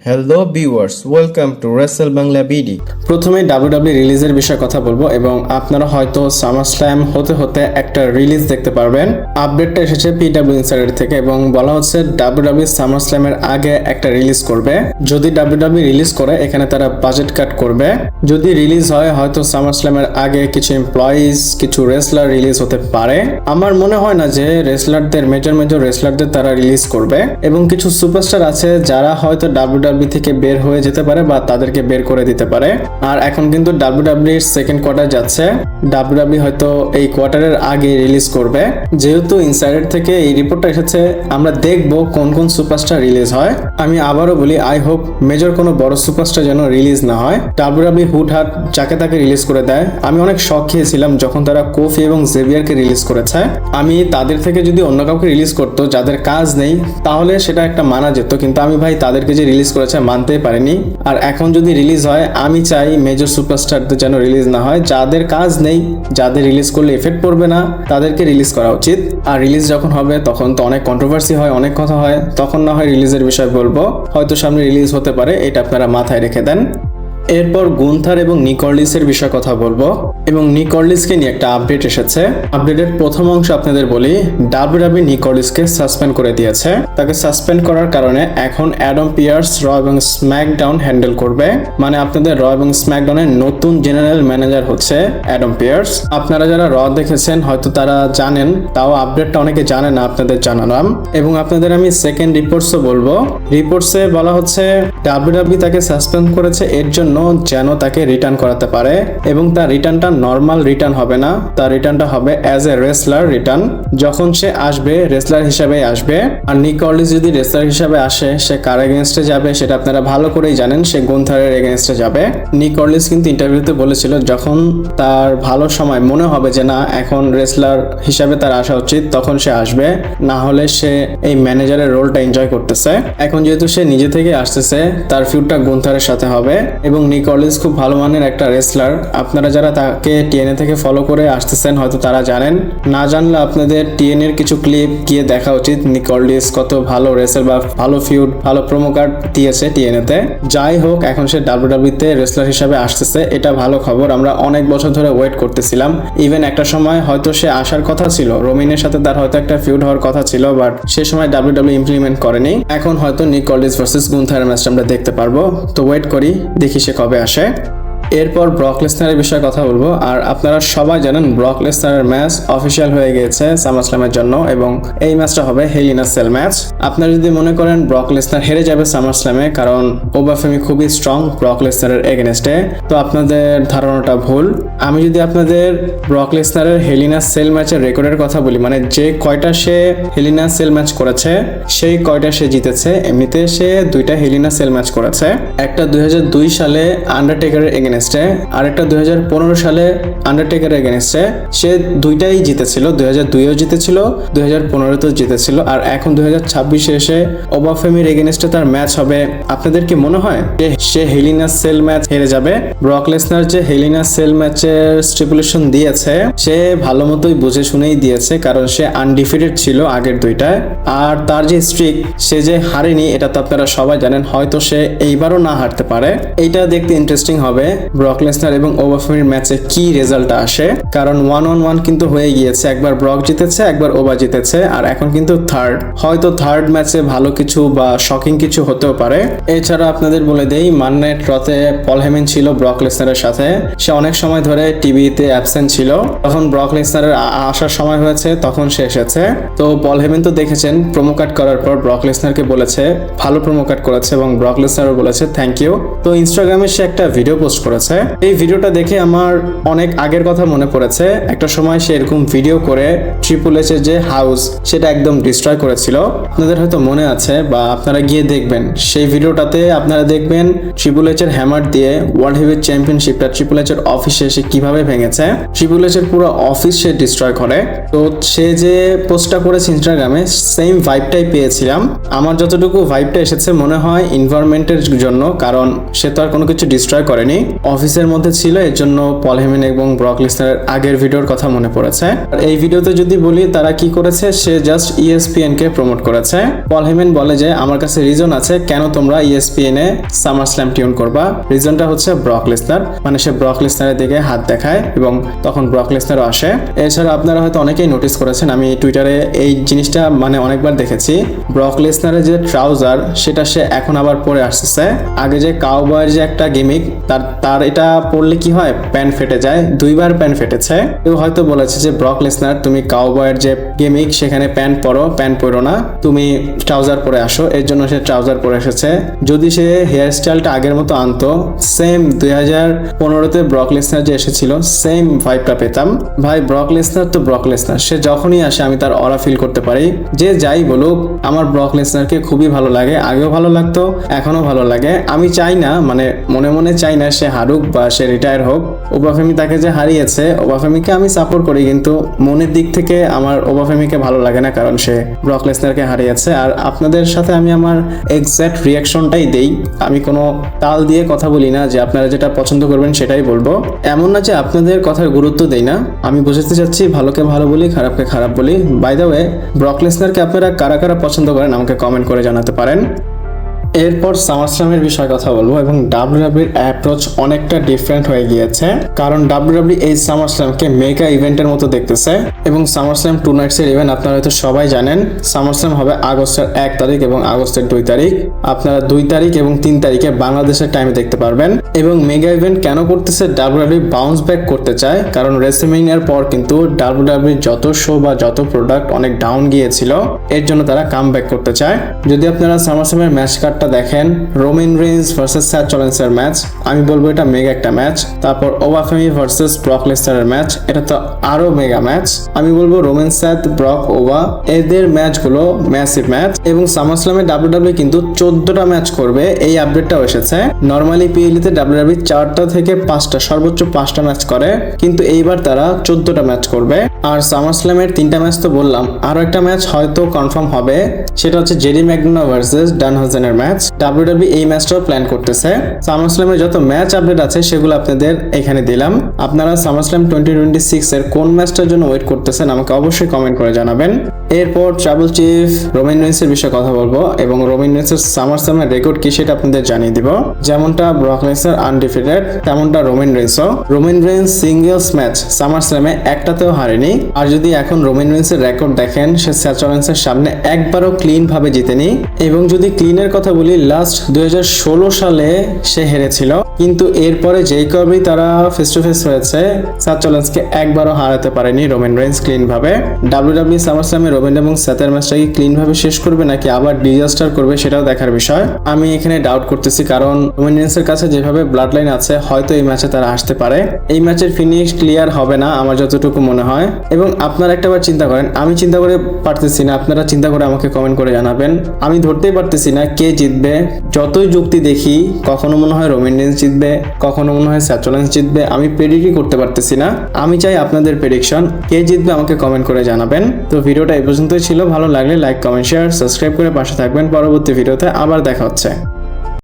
Hello viewers, welcome to Rachel Bangla BD. প্রথমে WWE রিলিজের বিষয়ে কথা বলবো এবং আপনারা হয়তো সামার স্ল্যাম হতে হতে একটা রিলিজ দেখতে পারবেন। আপডেটটা এসেছে পিডব্লিউ ইনসাইডার থেকে এবং বলা হচ্ছে ডাব্লিউডাব্লিউ সামার স্ল্যামের আগে একটা রিলিজ করবে। যদি ডাব্লিউডাব্লিউ রিলিজ করে এখানে তারা বাজেট কাট করবে। যদি রিলিজ হয় হয়তো সামার স্ল্যামের আগে কিছু এমপ্লয়িজ কিছু রেসলার রিলিজ হতে পারে। আমার মনে হয় না যে রেসলারদের মেজর রেসলারদের তারা রিলিজ করবে এবং কিছু সুপারস্টার আছে যারা হয়তো ডাব্লিউডাব্লিউ থেকে বের হয়ে যেতে পারে বা তাদেরকে বের করে দিতে পারে। আর এখন কিন্তু ডাব্লিউডাব্লিউ এর সেকেন্ড কোয়ার্টার যাচ্ছে, ডাব্লিউডাব্লিউ হয়তো এই কোয়ার্টারের আগে রিলিজ করবে। যেহেতু ইনসাইডার থেকে এই রিপোর্টটা এসেছে আমরা দেখব কোন কোন সুপারস্টার রিলিজ হয়। আমি আবারও বলি আই হোপ মেজর কোনো বড় সুপারস্টার যেন রিলিজ না হয়। ডাব্লিউডাব্লিউ হুটহাট যাকে তাকে রিলিজ করে দেয়। আমি অনেক শক খেয়েছিলাম যখন তারা কোফি এবং জেভিয়ারকে রিলিজ করেছে। আমি তাদের থেকে যদি অন্য কাউকে রিলিজ করতো যাদের কাজ নেই তাহলে সেটা একটা মানা যেত, কিন্তু আমি ভাই তাদেরকে যে রিলিজ করেছে মানতেই পারিনি। আর এখন যদি রিলিজ হয় আমি চাই মেজর সুপারস্টারদের যেন রিলিজ না হয়, যাদের কাজ নেই যাদের রিলিজ করলে এফেক্ট পড়বে না তাদেরকে রিলিজ করা উচিত। আর রিলিজ যখন হবে তখন তো অনেক কন্ট্রোভার্সি হয়, অনেক কথা হয়, তখন না হয় রিলিজের বিষয় বলবো, হয়তো সামনে রিলিজ হতে পারে, এটা আপনারা মাথায় রেখে দেন। এরপর গুন্থার এবং নিক অর্লিসের বিষয়ে কথা বলবো এবং নিক অর্লিসকে নিয়ে একটা আপডেট এসেছে। আপডেটের প্রথম অংশ আপনাদের বলি, ডাব্লিউডাব্লিউ নিক অর্লিসকে সাসপেন্ড করে দিয়েছে। তাকে সাসপেন্ড করার কারণে এখন অ্যাডাম পিয়ার্স র এবং স্ম্যাকডাউন হ্যান্ডেল করবে। মানে আপনাদের র এবং স্ম্যাকডাউনের নতুন জেনারেল ম্যানেজার হচ্ছে অ্যাডাম পিয়ার্স। আপনারা যারা র দেখেছেন হয়তো তারা জানেন, তাও আপডেটটা অনেকে জানে না, আপনাদের জানালাম। এবং আপনাদের আমি সেকেন্ড রিপোর্টসও বলবো। রিপোর্টসে বলা হচ্ছে ডাব্লিউডাব্লিউ তাকে সাসপেন্ড করেছে এর জন্য যেন তাকে রিটার্ন করাতে পারে এবং তার রিটার্নটা নর্মাল রিটার্ন হবে না, তার রিটার্নটা হবে অ্যাজ এ রেসলার রিটার্ন। যখন সে আসবে রেসলার হিসাবে আসবে। আর নিক অর্লিস যদি রেসলার হিসাবে আসে সে কার এগেনস্টে যাবে সেটা আপনারা ভালো করেই জানেন, সে গুন্থারের এগেনস্টে যাবে। নিক অর্লিস কিন্তু ইন্টারভিউতে বলেছিল যখন তার ভালো সময় মনে হবে যে না এখন রেসলার হিসাবে তার আসা উচিত তখন সে আসবে, না হলে সে এই ম্যানেজারের রোলটা এনজয় করতেছে। এখন যেহেতু সে নিজে থেকে আসতেছে তার ফিউডটা গুন্থারের সাথে হবে এবং নিক অর্লিস খুব ভালো মানের একটা রেসলার। আপনারা যারা তাকে টিএনএ থেকে ফলো করে আসতেছেন হয়তো তারা জানেন, না জানলে আপনাদের টিএনএ এর কিছু ক্লিপ গিয়ে দেখা উচিত নিক অর্লিস কত ভালো রেসলার বা ভালো ফিউড ভালো প্রোমো কার্ড দিয়েছে টিএনএ তে। যাই হোক এখন সে ডাব্লিউডাব্লিউ তে রেসলার হিসাবে আসতেছে, এটা ভালো খবর। আমরা অনেক বছর ধরে ওয়েট করতেছিলাম। ইভেন একটা সময় হয়তো সে আসার কথা ছিল, রোমিনের সাথে তার হয়তো একটা ফিউড হওয়ার কথা ছিল, বাট সে সময় ডাব্লিউডাব্লিউ ইমপ্লিমেন্ট করেনি। এখন হয়তো নিক অর্লিস ভার্সেস গুন্থারের ম্যাচটা আমরা দেখতে পারবো, তো ওয়েট করি দেখি সে কবে আসে। এরপর ব্রক লেসনারের বিষয়ে কথা বলবো। আর আপনারা সবাই জানেন ব্রক লেসনারের ম্যাচ অফিসিয়াল হয়ে গিয়েছে সামারস্ল্যামের জন্য এবং এই ম্যাচটা হবে হেল ইন আ সেল ম্যাচ। আপনারা যদি মনে করেন ব্রক লেসনার হেরে যাবে সামারস্ল্যামে কারণ ওবাফেমি খুবই স্ট্রং ব্রক লেসনারের এগেনস্টে, তো আপনাদের ধারণাটা ভুল। আমি যদি আপনাদের ব্রক লেসনারের হেল ইন আ সেল ম্যাচের রেকর্ডের কথা বলি, মানে যে কয়টা সে hell in a cell match করেছে সেই কয়টা সে জিতেছে। এমনিতে সে দুইটা hell in a cell match করেছে, একটা 2002 সালে আন্ডারটেকারের এগেনস্টে আর একটা 2015 সালে আন্ডারটেকারের এগেনস্টে। সে দুইটাই জিতেছিল, 2002-এও জিতেছিল 2015-তেও জিতেছিল। আর এখন 2026-এ এসে ওবাফেমির এগেনস্টে তার ম্যাচ হবে। আপনাদের কি মনে হয় যে সে hell in a cell match হেরে যাবে? ব্রক লেসনার যে হেল ইন আ সেল ম্যাচের স্টিপুলেশন দিয়েছে সে ভালো মতোই বুঝে শুনেই দিয়েছে, কারণ সে আনডিফিটেড ছিল আগের দুইটায়। আর তার যে স্ট্রিক সে যে হারেনি এটা তো আপনারা সবাই জানেন, হয়তো সে এইবারও না হারতে পারে। এইটা দেখতে ইন্টারেস্টিং হবে ব্রক লেসনার এবং ওবাফেমির ম্যাচে কি রেজাল্ট আসে, কারণ 1-on-1 কিন্তু হয়ে গিয়েছে, একবার ব্রক জিতেছে একবার ওবা জিতেছে আর এখন কিন্তু থার্ড। হয়তো থার্ড ম্যাচে ভালো কিছু বা শকিং কিছু হতেও পারে। এছাড়া আপনাদের বলে দেই মানডে নাইট রতে পল হেমেন ছিল ব্রক লেসনারের সাথে, সে অনেক সময় ধরে টিভিতে অ্যাবসেন্ট ছিল, তখন ব্রক লেসনারের আসার সময় হয়েছে তখন সে এসেছে। তো পল হেমেন তো দেখেছেন প্রোমো কাট করার পর ব্রক লেসনারকে বলেছে ভালো প্রোমো কাট করেছে এবং ব্রক লেসনারও বলেছে থ্যাংক ইউ। তো ইনস্টাগ্রামে সে একটা ভিডিও পোস্ট করেছে, এই ভিডিওটা দেখে আমার অনেক আগের কথা মনে পড়েছে। একটা সময় সে এরকম ভিডিও করে ট্রিপল এইচ এর যে হাউস সেটা একদম ডিস্ট্রয় করেছিল, আপনাদের হয়তো মনে আছে বা আপনারা গিয়ে দেখবেন সেই ভিডিওটাতে। আপনারা দেখবেন ট্রিপল এইচ এর হ্যামার দিয়ে ওয়ার্ল্ড হেভিওয়েট চ্যাম্পিয়নশিপটা ট্রিপল এইচ এর অফিসে সে কিভাবে ভেঙেছে, ট্রিপল এইচ এর পুরো অফিস সে ডিস্ট্রয় করে। তো সে যে পোস্টটা করেছে ইনস্টাগ্রামে সেম ভাইবটাই পেয়েছিলাম। আমার যতটুকু ভাইবটা এসেছে মনে হয় এনভায়রনমেন্টের জন্য, কারণ সে তো আর কোনো কিছু ডিস্ট্রয় করেনি, অফিসের মধ্যে ছিল, এর জন্য পল হেমেন এবং ব্রক লেসনারের আগের ভিডিওর কথা মনে পড়েছে। আর এই ভিডিওতে যদি বলি তারা কি করেছে, সে জাস্ট ESPN কে প্রমোট করেছে। পল হেমেন বলে যে আমার কাছে রিজন আছে কেন তোমরা ESPN এ সামার স্ল্যাম টিউন করবা। রিজনটা হচ্ছে ব্রক লেসনার, মানে সে ব্রক লেসনারের দিকে হাত দেখায় এবং তখন ব্রক লেসনারও আসে। এছাড়া আপনারা হয়তো অনেকেই নোটিস করেছেন, আমি টুইটারে এই জিনিসটা মানে অনেকবার দেখেছি, ব্রক লেসনারের যে ট্রাউজার সেটা সে এখন আবার পরে আসতেছে। আগে যে কাউবয়ের যে একটা গিমিক, তার এটা পরলে কি হয়, প্যান্ট ফেটে যায়, 2বার প্যান্ট ফেটেছে। কেউ হয়তো বলেছে যে ব্রক লেসনার তুমি কাউবয়ের যে গিমিক সেখানে প্যান্ট পরো না, তুমি ট্রাউজার পরে আসো, এর জন্য সে ট্রাউজার পরে এসেছে। যদি সে হেয়ার স্টাইলটা আগের মতো আনতো, সেম 2015-তে ব্রক লেসনার যে এসেছিল সেম ভাইবটা পেতাম। ভাই ব্রক লেসনার তো ব্রক লেসনার, সে যখনই আসে আমি তার অরা ফিল করতে পারি। যে যাই বলুক, আমার ব্রক লেসনারকে খুবই ভালো লাগে, আগেও ভালো লাগতো, এখনো ভালো লাগে। আমি চাই না, মানে মনে মনে চাই না সে হারুক বা সে রিটায়ার হোক। ওবাফেমি তাকে যে হারিয়েছে, ওবাফেমিকে আমি সাপোর্ট করি, কিন্তু মনের দিক থেকে আমার ওবাফেমিকে ভালো লাগে না, কারণ সে ব্রক লেসনারকে হারিয়েছে। আর আপনাদের সাথে আমি আমার এক্সাক্ট রিয়াকশনটাই দেই, আমি কোনো তাল দিয়ে কথা বলি না যে আপনারা যেটা পছন্দ করবেন সেটাই বলবো। এমন না যে আপনাদের কথার গুরুত্ব দেই না, আমি বুঝাতে চাচ্ছি ভালোকে ভালো বলি, খারাপকে খারাপ বলি। বাই দ্য ওয়ে, ব্রক লেসনারকে আপনারা কারা কারা পছন্দ করেন আমাকে কমেন্ট করে জানাতে পারেন। এরপর সামারস্ল্যামের বিষয়ে কথা বলবো এবং ডাব্লিউডাব্লিউর অ্যাপ্রোচ অনেকটা ডিফারেন্ট হয়ে গিয়েছে, কারণ ডাব্লিউডাব্লিউ এই সামারস্ল্যামকে মেগা ইভেন্টের মতো দেখতেছে। এবং সামারস্ল্যাম 2 নাইটসের ইভেন্ট আপনারা হয়তো সবাই জানেন। সামারস্ল্যাম হবে আগস্টের 1 তারিখ এবং আগস্টের 2 তারিখ। আপনারা 2 তারিখ এবং 3 তারিখে বাংলাদেশের টাইমে দেখতে পারবেন। এবং মেগা ইভেন্ট কেন করতেছে, ডাব্লিউডাব্লিউ বাউন্স ব্যাক করতে চায়, কারণ রেসলম্যানিয়ার পর কিন্তু ডাব্লিউডাব্লিউ যত শো বা যত প্রোডাক্ট অনেক ডাউন গিয়েছিল, এর জন্য তারা কাম ব্যাক করতে চায়। যদি আপনারা সামারস্ল্যামের ম্যাচ কার্ডটা দেখেন, রোমান রেইন্স ভার্সেস স্যাথ রলিন্সের ম্যাচ, আমি বলবো এটা মেগা একটা ম্যাচ। তারপর ওবাফেমি ভার্সেস ব্রক লেসনারের ম্যাচ, এটা তো আরো মেগা ম্যাচ। আমি বলবো রোমান, স্যাথ, ব্রক, ওবা এদের ম্যাচগুলো ম্যাসিভ ম্যাচ। এবং সামারস্ল্যামে ডাব্লিউডাব্লিউ কিন্তু 14টা ম্যাচ করবে, এই আপডেটটাও এসেছে। নর্মালি পিএলইতে ডাব্লিউডাব্লিউ 4টা থেকে 5টা, সর্বোচ্চ 5টা ম্যাচ করে, কিন্তু এইবার তারা 14টা ম্যাচ করবে। আর সামারস্ল্যামের 3টা ম্যাচ তো বললাম, আরো একটা ম্যাচ হয়তো কনফার্ম হবে, সেটা হচ্ছে Jerry McDonagh versus ডানহাউজেনের match. WWE এই ম্যাচটাও প্ল্যান করতেছে। সামারস্ল্যামের যত ম্যাচ আপডেট আছে সেগুলো আপনাদের এখানে দিলাম। আপনারা সামারস্ল্যাম 2026 এর কোন ম্যাচটার জন্য ওয়েট করতেছেন আমাকে অবশ্যই কমেন্ট করে জানাবেন। এরপর ট্রাবল চিফ রোমান রেইন্সের বিষয়ে কথা বলবো এবং রোমান রেইন্সের সামারস্ল্যামের রেকর্ড কি সেটা আপনাদের জানিয়ে দিব। যেমনটা ব্রক লেসনার আনডিফিটেড, তেমনটা রোমান রেইন্সও। রোমান রেইন্স সিঙ্গেলস ম্যাচ সামারস্ল্যামে একটাতেও হারেনি। আর যদি এখন রোমান রেইন্সের রেকর্ড দেখেন, সে স্যাথ রলিন্সের সামনে একবারও ক্লিন ভাবে জিতেনি। এবং যদি ক্লিনের কথা বলি, লাস্ট 2016 সালে সে হেরেছিল, কিন্তু এরপরে যেই কবেই তারা ফেস টু ফেস হয়েছে, স্যাথ রলিন্সকে একবারও হারাতে পারেনি রোমান রেইন্স ক্লিন ভাবে। ডাব্লিউডাব্লিউ সামারস্ল্যামে রোমান এবং স্যাথের ম্যাচটা কি ক্লিন ভাবে শেষ করবে নাকি আবার ডিজাস্টার করবে সেটাও দেখার বিষয়। আমি এখানে ডাউট করতেছি, কারণ রোমান রেইন্সের কাছে যেভাবে ব্লাড লাইন আছে, হয়তো এই ম্যাচে তারা আসতে পারে। এই ম্যাচের ফিনিশ ক্লিয়ার হবে না আমার যতটুকু মনে হয়। এবং আপনারা একটাবার চিন্তা করেন, আমি চিন্তা করে পারতেছি না, আপনারা চিন্তা করে আমাকে কমেন্ট করে জানাবেন। আমি ধরতেই পারতেছি না কে জিতবে। যতই যুক্তি দেখি, কখনো মনে হয় রোমান রেইন্স জিতবে, কখনো মনে হয় স্যাথ রলিন্স জিতবে, আমি প্রেডিক্টই করতে পারতেছি না। আমি চাই আপনাদের প্রেডিকশন, কে জিতবে আমাকে কমেন্ট করে জানাবেন। তো ভিডিওটা এই পর্যন্তই ছিল, ভালো লাগলে লাইক, কমেন্ট, শেয়ার, সাবস্ক্রাইব করে পাশে থাকবেন। পরবর্তী ভিডিওতে আবার দেখা হচ্ছে।